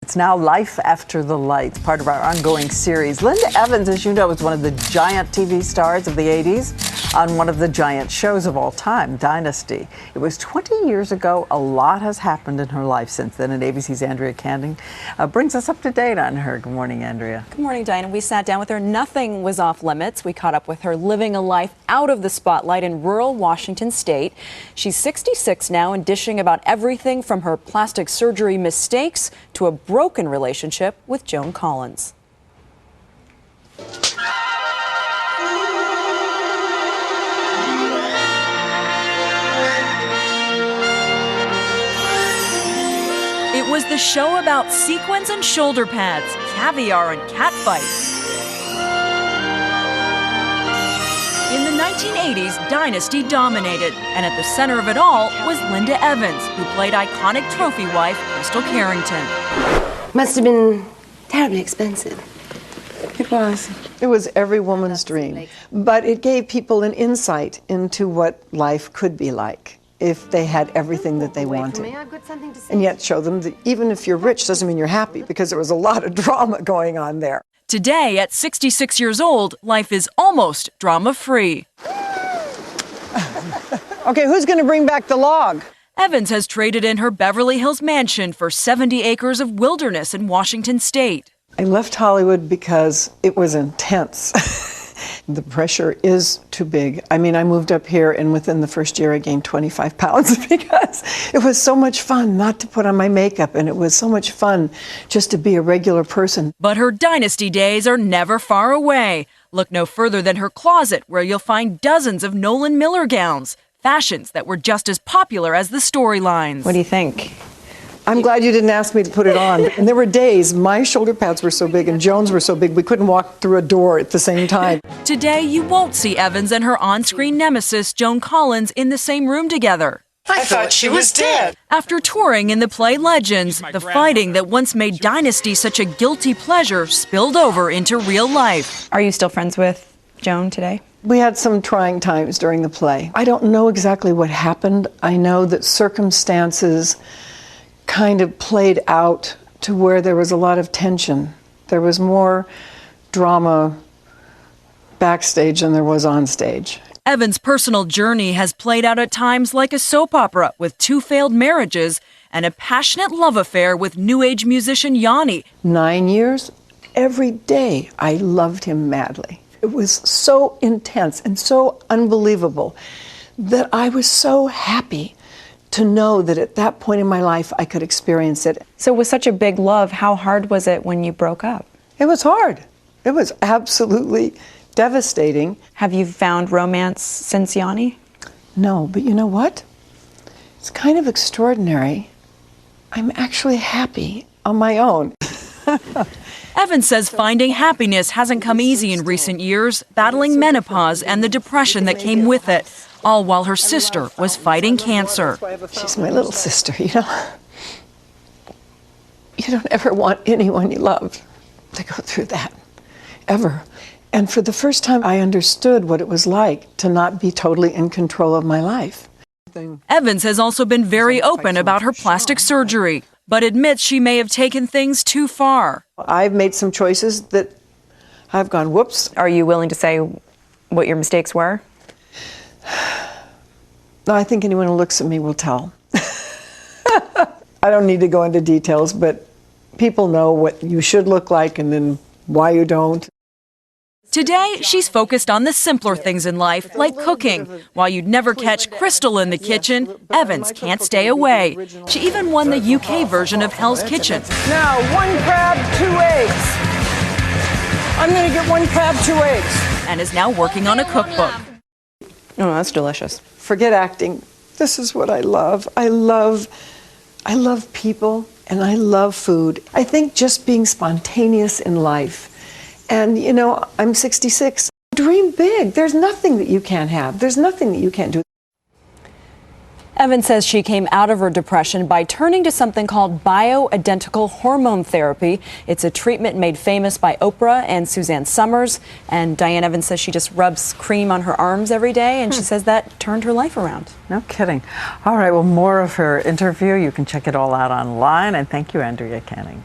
It's now Life After the Lights, part of our ongoing series. Linda Evans, as you know, was one of the giant TV stars of the 80s on one of the giant shows of all time, Dynasty. It was 20 years ago. A lot has happened in her life since then, and ABC's Andrea Canning brings us up to date on her. Good morning, Andrea. Good morning, Diana. We sat down with her. Nothing was off limits. We caught up with her living a life out of the spotlight in rural Washington State. She's 66 now and dishing about everything from her plastic surgery mistakes to a broken relationship with Joan Collins. It was the show about sequins and shoulder pads, caviar and catfights. In the 1980s, Dynasty dominated, and at the center of it all was Linda Evans, who played iconic trophy wife Crystal Carrington. Must have been terribly expensive. It was. It was every woman's dream. But it gave people an insight into what life could be like if they had everything that they wanted. And yet show them that even if you're rich doesn't mean you're happy, because there was a lot of drama going on there. Today, at 66 years old, life is almost drama-free. Okay, who's going to bring back the log? Evans has traded in her Beverly Hills mansion for 70 acres of wilderness in Washington State. I left Hollywood because it was intense. The pressure is too big. I mean, I moved up here, and within the first year I gained 25 pounds because it was so much fun not to put on my makeup, and it was so much fun just to be a regular person. But her Dynasty days are never far away. Look no further than her closet, where you'll find dozens of Nolan Miller gowns, fashions that were just as popular as the storylines. What do you think? I'm glad you didn't ask me to put it on. And there were days my shoulder pads were so big and Joan's were so big we couldn't walk through a door at the same time. Today, you won't see Evans and her on-screen nemesis, Joan Collins, in the same room together. I thought she was dead. After touring in the play Legends, the fighting that once made Dynasty such a guilty pleasure spilled over into real life. Are you still friends with Joan today? We had some trying times during the play. I don't know exactly what happened. I know that circumstances kind of played out to where there was a lot of tension. There was more drama backstage than there was on stage. Evans' personal journey has played out at times like a soap opera, with 2 failed marriages and a passionate love affair with New Age musician Yanni. 9 years, every day I loved him madly. It was so intense and so unbelievable that I was so happy to know that at that point in my life I could experience it. So with such a big love, how hard was it when you broke up? It was hard. It was absolutely devastating. Have you found romance since Yanni? No, but you know what? It's kind of extraordinary. I'm actually happy on my own. Evans says finding happiness hasn't come easy in recent years, battling menopause and the depression that came with it, all while her sister was fighting cancer. She's my little sister, you know. You don't ever want anyone you love to go through that, ever. And for the first time, I understood what it was like to not be totally in control of my life. Evans has also been very open about her plastic surgery, but admits she may have taken things too far. I've made some choices that I've gone, whoops. Are you willing to say what your mistakes were? No, I think anyone who looks at me will tell. I don't need to go into details, but people know what you should look like and then why you don't. Today, she's focused on the simpler things in life, like cooking. While you'd never catch Crystal in the kitchen, Evans can't stay away. She even won the UK version of Hell's Kitchen. Now, 1 crab, 2 eggs. I'm going to get 1 crab, 2 eggs. And is now working on a cookbook. Oh, that's delicious. Forget acting. This is what I love. I love people and I love food. I think just being spontaneous in life. And, you know, I'm 66. Dream big. There's nothing that you can't have. There's nothing that you can't do. Evans says she came out of her depression by turning to something called bioidentical hormone therapy. It's a treatment made famous by Oprah and Suzanne Summers. And Diane Evans says she just rubs cream on her arms every day, and she says that turned her life around. No kidding. All right, well, more of her interview. You can check it all out online. And thank you, Andrea Canning.